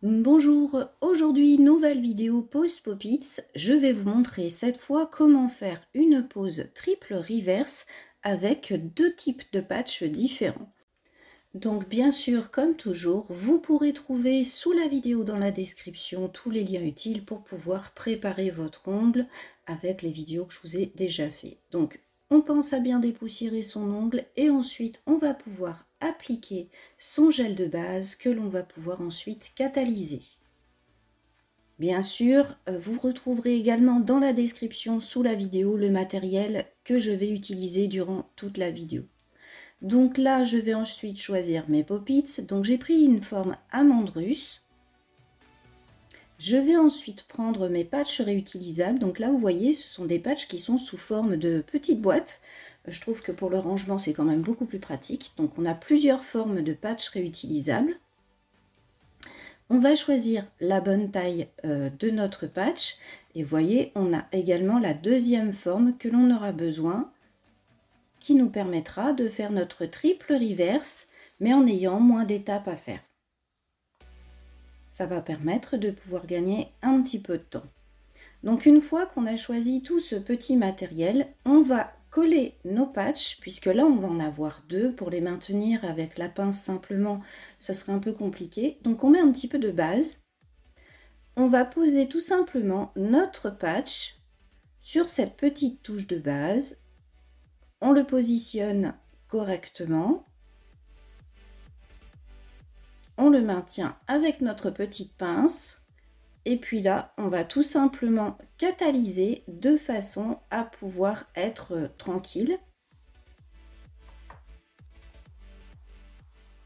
Bonjour, aujourd'hui nouvelle vidéo pose Pop-Its. Je vais vous montrer cette fois comment faire une pose triple reverse avec deux types de patchs différents. Donc bien sûr, comme toujours, vous pourrez trouver sous la vidéo dans la description tous les liens utiles pour pouvoir préparer votre ongle avec les vidéos que je vous ai déjà fait. Donc on pense à bien dépoussiérer son ongle et ensuite on va pouvoir appliquer son gel de base que l'on va pouvoir ensuite catalyser. Bien sûr, vous retrouverez également dans la description sous la vidéo le matériel que je vais utiliser durant toute la vidéo. Donc là, je vais ensuite choisir mes Pop-Its. Donc j'ai pris une forme amande russe. Je vais ensuite prendre mes patchs réutilisables. Donc là, vous voyez, ce sont des patchs qui sont sous forme de petites boîtes. Je trouve que pour le rangement, c'est quand même beaucoup plus pratique. Donc on a plusieurs formes de patchs réutilisables. On va choisir la bonne taille de notre patch. Et vous voyez, on a également la deuxième forme que l'on aura besoin, qui nous permettra de faire notre triple reverse, mais en ayant moins d'étapes à faire. Ça va permettre de pouvoir gagner un petit peu de temps. Donc une fois qu'on a choisi tout ce petit matériel, on va coller nos patchs, puisque là on va en avoir deux. Pour les maintenir avec la pince simplement, ce serait un peu compliqué. Donc on met un petit peu de base. On va poser tout simplement notre patch sur cette petite touche de base. On le positionne correctement. On le maintient avec notre petite pince. Et puis là, on va tout simplement catalyser de façon à pouvoir être tranquille.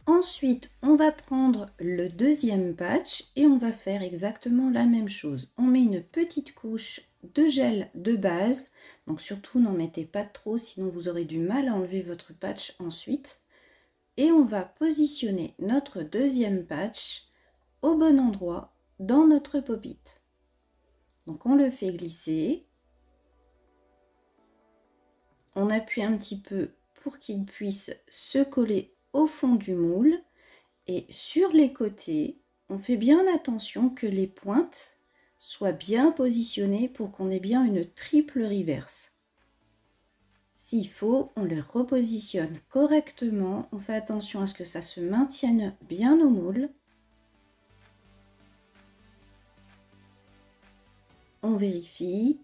Ensuite, on va prendre le deuxième patch et on va faire exactement la même chose. On met une petite couche de gel de base. Donc surtout, n'en mettez pas trop, sinon vous aurez du mal à enlever votre patch ensuite. Et on va positionner notre deuxième patch au bon endroit dans notre Pop-It. Donc on le fait glisser. On appuie un petit peu pour qu'il puisse se coller au fond du moule. Et sur les côtés, on fait bien attention que les pointes soient bien positionnées pour qu'on ait bien une triple reverse. S'il faut, on les repositionne correctement. On fait attention à ce que ça se maintienne bien au moule. On vérifie.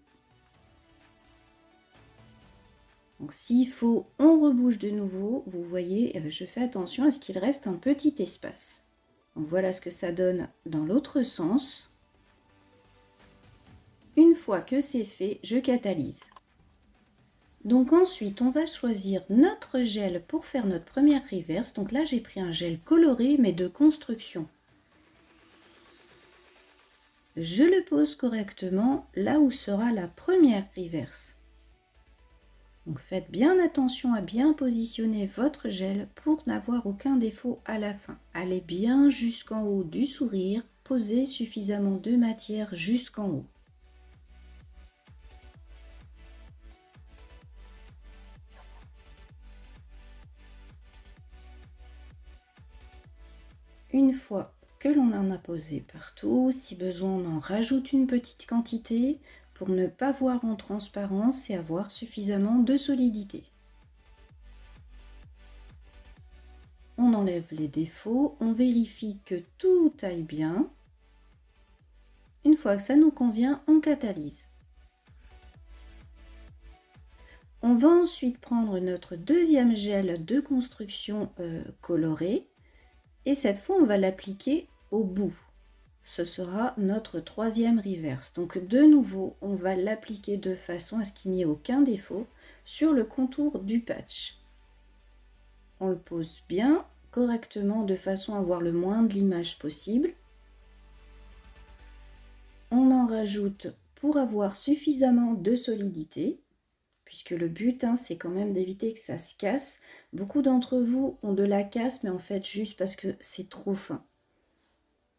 Donc s'il faut, on rebouge de nouveau. Vous voyez, je fais attention à ce qu'il reste un petit espace. Donc voilà ce que ça donne dans l'autre sens. Une fois que c'est fait, je catalyse. Donc ensuite, on va choisir notre gel pour faire notre première reverse. Donc là, j'ai pris un gel coloré, mais de construction. Je le pose correctement là où sera la première reverse. Donc faites bien attention à bien positionner votre gel pour n'avoir aucun défaut à la fin. Allez bien jusqu'en haut du sourire, posez suffisamment de matière jusqu'en haut. Une fois que l'on en a posé partout, si besoin on en rajoute une petite quantité pour ne pas voir en transparence et avoir suffisamment de solidité. On enlève les défauts, on vérifie que tout aille bien. Une fois que ça nous convient, on catalyse. On va ensuite prendre notre deuxième gel de construction coloré et cette fois on va l'appliquer au bout. Ce sera notre troisième reverse. Donc de nouveau, on va l'appliquer de façon à ce qu'il n'y ait aucun défaut sur le contour du patch. On le pose bien, correctement, de façon à avoir le moins de l'image possible. On en rajoute pour avoir suffisamment de solidité, puisque le but, c'est quand même d'éviter que ça se casse. Beaucoup d'entre vous ont de la casse, mais en fait juste parce que c'est trop fin.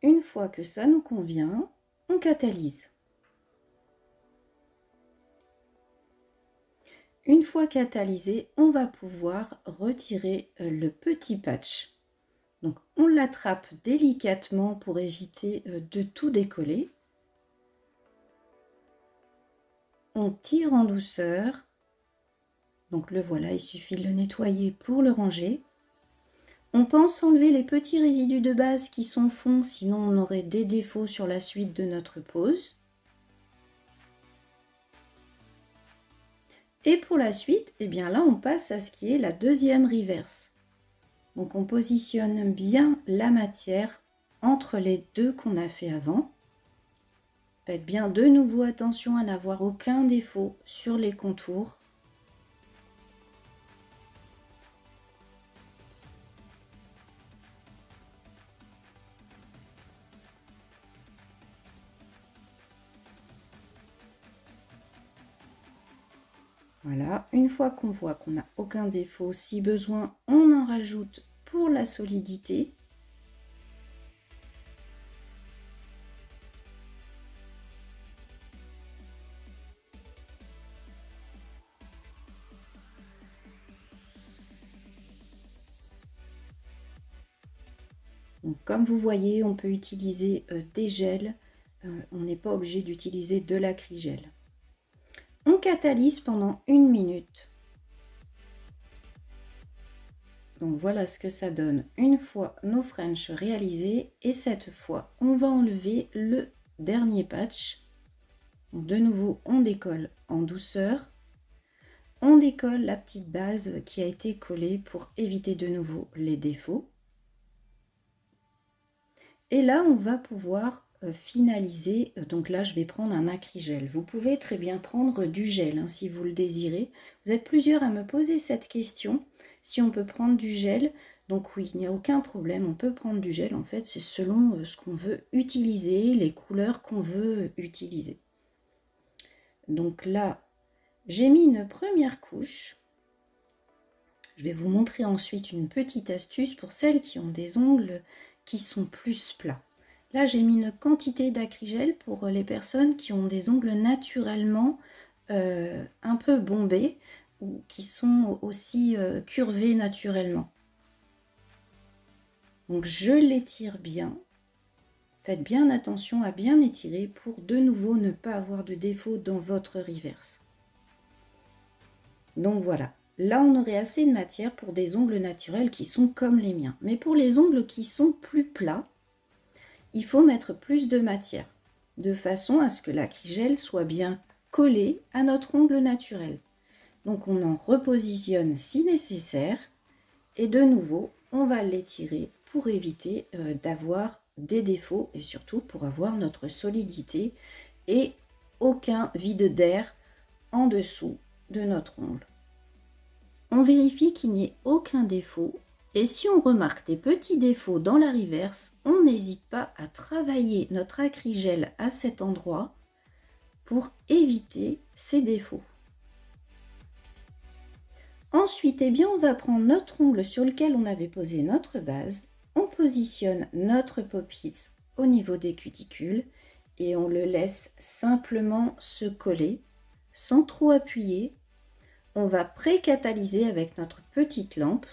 Une fois que ça nous convient, on catalyse. Une fois catalysé, on va pouvoir retirer le petit patch. Donc on l'attrape délicatement pour éviter de tout décoller. On tire en douceur. Donc le voilà, il suffit de le nettoyer pour le ranger. On pense enlever les petits résidus de base qui sont au fond, sinon on aurait des défauts sur la suite de notre pose. Et pour la suite, eh bien là on passe à ce qui est la deuxième reverse. Donc on positionne bien la matière entre les deux qu'on a fait avant. Faites bien de nouveau attention à n'avoir aucun défaut sur les contours. Voilà, une fois qu'on voit qu'on n'a aucun défaut, si besoin, on en rajoute pour la solidité. Donc, comme vous voyez, on peut utiliser des gels, on n'est pas obligé d'utiliser de l'acrygel. On catalyse pendant 1 minute. Donc voilà ce que ça donne une fois nos French réalisés. Et cette fois, on va enlever le dernier patch. Donc de nouveau, on décolle en douceur. On décolle la petite base qui a été collée pour éviter de nouveau les défauts. Et là, on va pouvoir finaliser. Donc là, je vais prendre un acrygel. Vous pouvez très bien prendre du gel hein, si vous le désirez. Vous êtes plusieurs à me poser cette question. Si on peut prendre du gel, donc oui, il n'y a aucun problème. On peut prendre du gel. En fait, c'est selon ce qu'on veut utiliser, les couleurs qu'on veut utiliser. Donc là, j'ai mis une première couche. Je vais vous montrer ensuite une petite astuce pour celles qui ont des ongles qui sont plus plats. Là, j'ai mis une quantité d'acrygel pour les personnes qui ont des ongles naturellement un peu bombés ou qui sont aussi curvés naturellement. Donc, je l'étire bien. Faites bien attention à bien étirer pour de nouveau ne pas avoir de défaut dans votre reverse. Donc voilà. Là, on aurait assez de matière pour des ongles naturels qui sont comme les miens. Mais pour les ongles qui sont plus plats, il faut mettre plus de matière, de façon à ce que l'acrygel soit bien collé à notre ongle naturel. Donc on en repositionne si nécessaire. Et de nouveau, on va l'étirer pour éviter d'avoir des défauts et surtout pour avoir notre solidité et aucun vide d'air en dessous de notre ongle. On vérifie qu'il n'y ait aucun défaut et si on remarque des petits défauts dans la reverse, on n'hésite pas à travailler notre acrygel à cet endroit pour éviter ces défauts. Ensuite, eh bien, on va prendre notre ongle sur lequel on avait posé notre base, on positionne notre pop-it au niveau des cuticules et on le laisse simplement se coller sans trop appuyer. On va pré-catalyser avec notre petite lampe.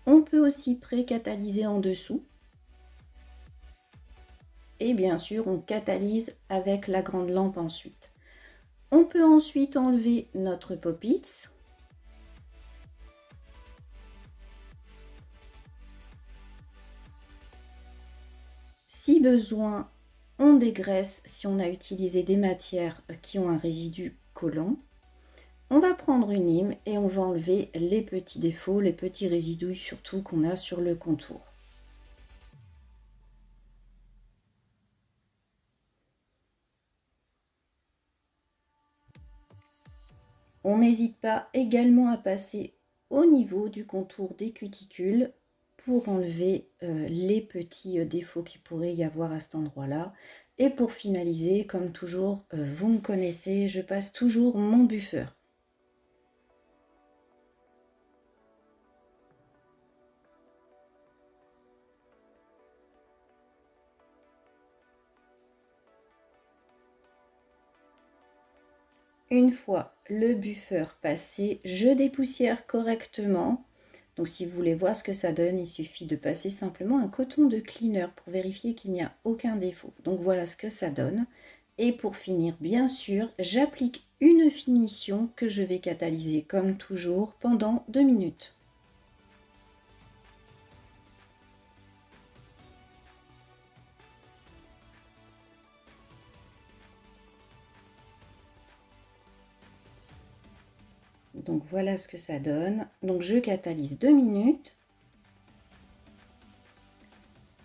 On peut aussi pré-catalyser en dessous. Et bien sûr, on catalyse avec la grande lampe ensuite. On peut ensuite enlever notre pop-it. Si besoin, on dégraisse si on a utilisé des matières qui ont un résidu collant. On va prendre une lime et on va enlever les petits défauts, les petits résidus surtout qu'on a sur le contour. On n'hésite pas également à passer au niveau du contour des cuticules pour enlever les petits défauts qu'il pourrait y avoir à cet endroit-là. Et pour finaliser, comme toujours, vous me connaissez, je passe toujours mon buffer. Une fois le buffer passé, je dépoussière correctement Donc si vous voulez voir ce que ça donne, il suffit de passer simplement un coton de cleaner pour vérifier qu'il n'y a aucun défaut. Donc voilà ce que ça donne. Et pour finir, bien sûr, j'applique une finition que je vais catalyser comme toujours pendant 2 minutes. Donc voilà ce que ça donne. Donc je catalyse 2 minutes.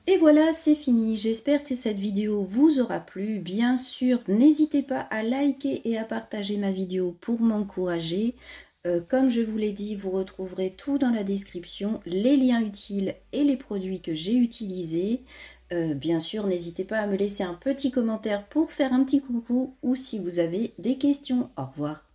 Et voilà, c'est fini. J'espère que cette vidéo vous aura plu. Bien sûr, n'hésitez pas à liker et à partager ma vidéo pour m'encourager. Comme je vous l'ai dit, vous retrouverez tout dans la description, les liens utiles et les produits que j'ai utilisés. Bien sûr, n'hésitez pas à me laisser un petit commentaire pour faire un petit coucou ou si vous avez des questions. Au revoir.